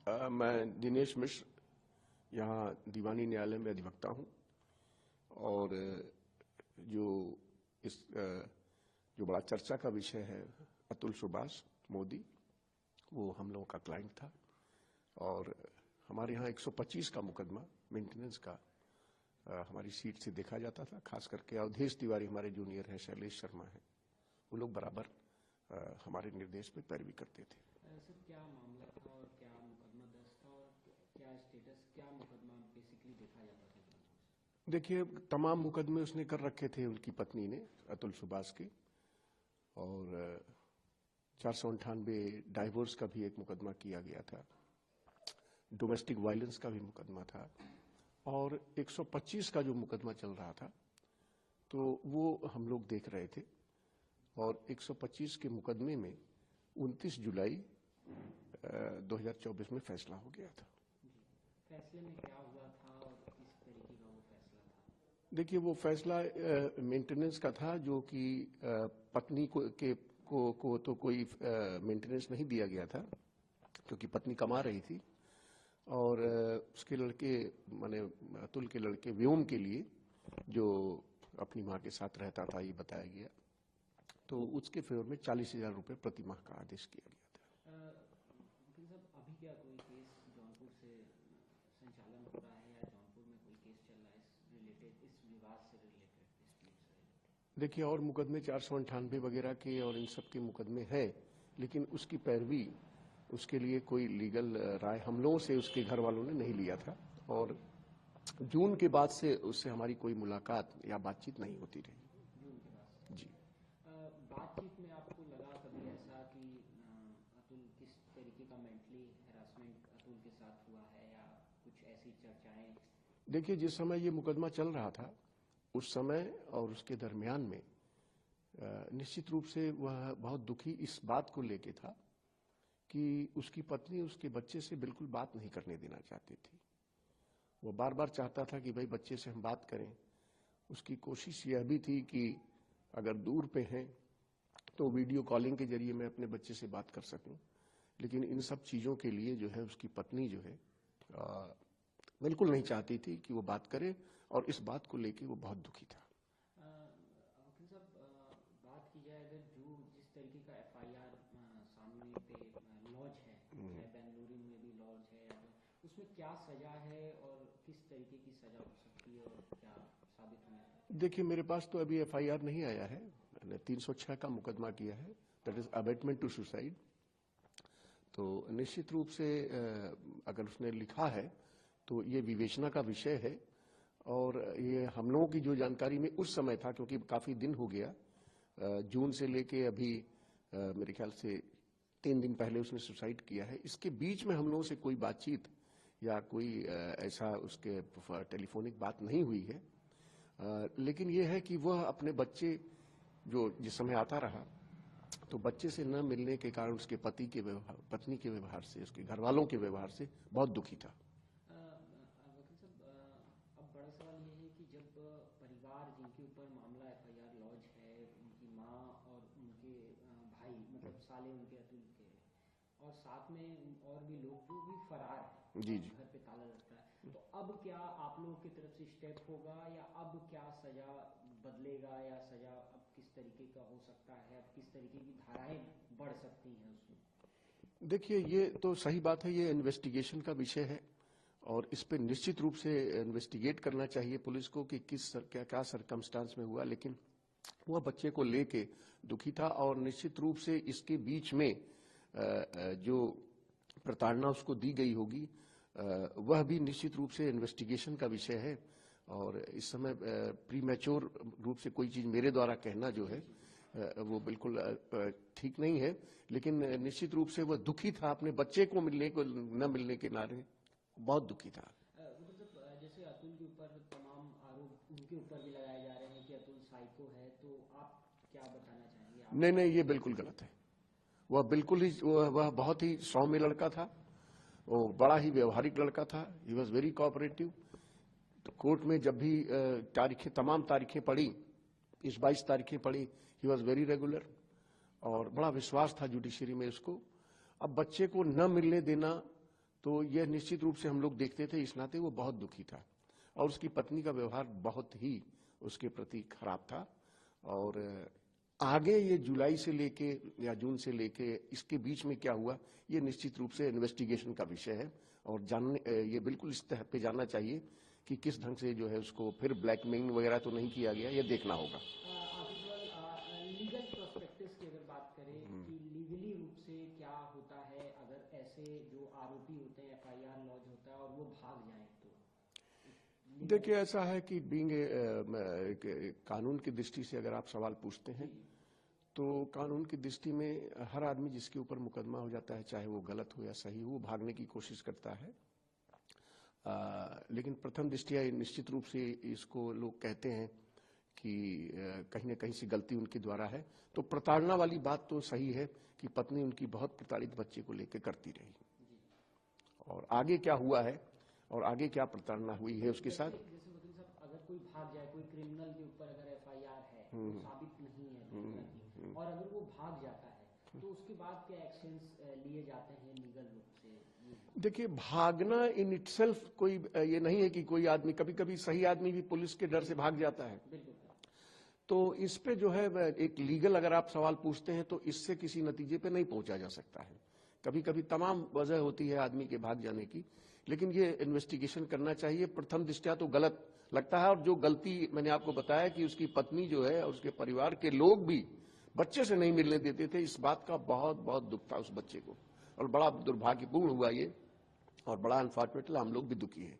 मैं दिनेश मिश्र, यहाँ दीवानी न्यायालय में अधिवक्ता हूँ और जो जो बड़ा चर्चा का विषय है अतुल सुभाष मोदी, वो हम लोगों का क्लाइंट था और हमारे यहाँ 125 का मुकदमा मेंटेनेंस का हमारी सीट से देखा जाता था। खास करके अवधेश तिवारी हमारे जूनियर हैं, शैलेश शर्मा हैं, वो लोग बराबर हमारे निर्देश में पैरवी करते थे। सर, क्या मामला था और क्या मुकदमा दर्ज था और क्या स्टेटस, क्या मुकदमा बेसिकली देखा जाता था? देखिए, तमाम मुकदमे उसने कर रखे थे उनकी पत्नी ने, अतुल सुभाष के, और 498 डाइवोर्स का भी एक मुकदमा किया गया था, डोमेस्टिक वायलेंस का भी मुकदमा था और 125 का जो मुकदमा चल रहा था तो वो हम लोग देख रहे थे और 125 के मुकदमे में 29 जुलाई 2024 में फैसला हो गया था। फैसले में क्या हुआ था और किस तरीके का वो फैसला था? देखिए, वो फैसला मेंटेनेंस का था, जो कि पत्नी को तो कोई मेंटेनेंस नहीं दिया गया था क्योंकि पत्नी कमा रही थी और उसके लड़के माने अतुल के लड़के व्योम के लिए जो अपनी मां के साथ रहता था, ये बताया गया, तो उसके फेवर में 40,000 रुपये प्रति माह का आदेश किया गया था। अभी क्या कोई केस जौनपुर से संचालन हो रहा है या जौनपुर में कोई केस चल रहा है इस रिलेटेड, इस विवाद से रिलेटेड? देखिए, और मुकदमे 498 वगैरह के और इन सब के मुकदमे हैं, लेकिन उसकी पैरवी, उसके लिए कोई लीगल राय हम लोगों से उसके घर वालों ने नहीं लिया था और जून के बाद से उससे हमारी कोई मुलाकात या बातचीत नहीं होती रही। जून के बाद जी। बातचीत में आपको लगा कभी ऐसा कि अतुल किस तरीके का मेंटली हैरासमेंट अतुल के साथ हुआ है या कुछ ऐसी चर्चाएं? देखिए, जिस समय ये मुकदमा चल रहा था उस समय और उसके दरमियान में निश्चित रूप से वह बहुत दुखी इस बात को लेके था कि उसकी पत्नी उसके बच्चे से बिल्कुल बात नहीं करने देना चाहती थी। वो बार बार चाहता था कि भाई बच्चे से हम बात करें। उसकी कोशिश यह भी थी कि अगर दूर पे हैं तो वीडियो कॉलिंग के जरिए मैं अपने बच्चे से बात कर सकूं, लेकिन इन सब चीज़ों के लिए जो है उसकी पत्नी जो है बिल्कुल नहीं चाहती थी कि वो बात करे और इस बात को लेके वो बहुत दुखी था। वकील साहब, बात की जाए अगर जो जिस तरीके का FIR सामने पे लॉज है, चाहे बेंगलुरु में भी लॉज है, उसमें क्या सजा है और किस तरीके की सजा हो सकती है और क्या साबित होना है? देखिए, मेरे पास तो अभी FIR नहीं आया है। मैंने 306 का मुकदमा किया है, that is abetment to suicide. तो निश्चित रूप से अगर उसने लिखा है तो ये विवेचना का विषय है और ये हम लोगों की जो जानकारी में उस समय था, क्योंकि काफी दिन हो गया, जून से लेके अभी मेरे ख्याल से 3 दिन पहले उसने सुसाइड किया है। इसके बीच में हम लोगों से कोई बातचीत या कोई ऐसा उसके टेलीफोनिक बात नहीं हुई है, लेकिन ये है कि वह अपने बच्चे जो जिस समय आता रहा तो बच्चे से न मिलने के कारण उसके पत्नी के व्यवहार से, उसके घर वालों के व्यवहार से बहुत दुखी था। वकील साहब, अब बड़ा सवाल ये है कि जब परिवार जिनके ऊपर मामला FIR लॉज है, उनकी माँ और उनके भाई, मतलब साले उनके अतुल के, और साथ में और भी लोग जो भी फरार है, जी जी। घर पे ताला लगता है, तो अब क्या आप लोगों की तरफ से स्टेप होगा या अब क्या सजा बदलेगा या सजा अब किस तरीके का हो सकता है, अब किस तरीके की धाराएं बढ़ सकती हैं उसमें? देखिए, ये तो सही बात है, ये इन्वेस्टिगेशन का विषय है और इस पे निश्चित रूप से इन्वेस्टिगेट करना चाहिए पुलिस को कि क्या सरकमस्टांस में हुआ, लेकिन वह बच्चे को लेके दुखी था और निश्चित रूप से इसके बीच में जो प्रताड़ना उसको दी गई होगी वह भी निश्चित रूप से इन्वेस्टिगेशन का विषय है और इस समय प्रीमैच्योर रूप से कोई चीज मेरे द्वारा कहना जो है वो बिल्कुल ठीक नहीं है, लेकिन निश्चित रूप से वह दुखी था अपने बच्चे को न मिलने के नारे, बहुत दुखी था। जैसे अतुल के ऊपर तमाम आरोप उनके ऊपर भी लगाए जा रहे हैं कि अतुल साइको है, तो आप क्या बताना चाहेंगे? नहीं, ये बिल्कुल गलत है। वह बिल्कुल ही वह बहुत ही सौम्य लड़का था, वो बड़ा ही व्यवहारिक लड़का था, ही वॉज वेरी कोऑपरेटिव। तो कोर्ट में जब भी तमाम तारीखें पड़ी, 22 तारीखें पड़ी, ही वॉज वेरी रेगुलर और बड़ा विश्वास था जुडिशरी में उसको। अब बच्चे को न मिलने देना तो यह निश्चित रूप से हम लोग देखते थे, इस नाते वो बहुत दुखी था और उसकी पत्नी का व्यवहार बहुत ही उसके प्रति खराब था। और आगे ये जुलाई से लेके या जून से लेके इसके बीच में क्या हुआ, ये निश्चित रूप से इन्वेस्टिगेशन का विषय है और जानने ये बिल्कुल इस तह पे जाना चाहिए कि किस ढंग से जो है उसको फिर ब्लैकमेलिंग वगैरह तो नहीं किया गया, ये देखना होगा। लीगल प्रोस्पेक्टिव की अगर बात करें कि लीगली रूप से क्या होता है अगर ऐसे जो आरोपी होते हैं एफआईआर लॉन्च होता है और वो भाग जाएं तो? देखिए, ऐसा है कि बीइंग कानून की दृष्टि से अगर आप सवाल पूछते हैं तो कानून की दृष्टि में हर आदमी जिसके ऊपर मुकदमा हो जाता है, चाहे वो गलत हो या सही हो, वो भागने की कोशिश करता है। लेकिन प्रथम दृष्टिया निश्चित रूप से इसको लोग कहते हैं कि कहीं न कहीं से गलती उनके द्वारा है। तो प्रताड़ना वाली बात तो सही है कि पत्नी उनकी बहुत प्रताड़ित बच्चे को लेकर करती रही, और आगे क्या हुआ है और आगे क्या प्रताड़ना हुई है उसके साथ। जैसे वकील साहब, अगर कोई भाग जाए, कोई क्रिमिनल के ऊपर अगर एफआईआर है, वो साबित नहीं है और अगर वो भाग जाता है तो उसके बाद क्या एक्शंस लिए जाते हैं लीगल रूप से? देखिए, भागना इन इटसेल्फ कोई ये नहीं है कि कोई आदमी, कभी कभी सही आदमी भी पुलिस के डर से भाग जाता है। तो इस पे जो है एक लीगल अगर आप सवाल पूछते हैं तो इससे किसी नतीजे पे नहीं पहुंचा जा सकता है। कभी कभी तमाम वजह होती है आदमी के भाग जाने की, लेकिन ये इन्वेस्टिगेशन करना चाहिए। प्रथम दृष्टया तो गलत लगता है, और जो गलती मैंने आपको बताया कि उसकी पत्नी जो है और उसके परिवार के लोग भी बच्चे से नहीं मिलने देते थे, इस बात का बहुत बहुत दुख था उस बच्चे को, और बड़ा दुर्भाग्यपूर्ण हुआ ये, और बड़ा अनफॉर्चुनेटली हम लोग भी दुखी हैं।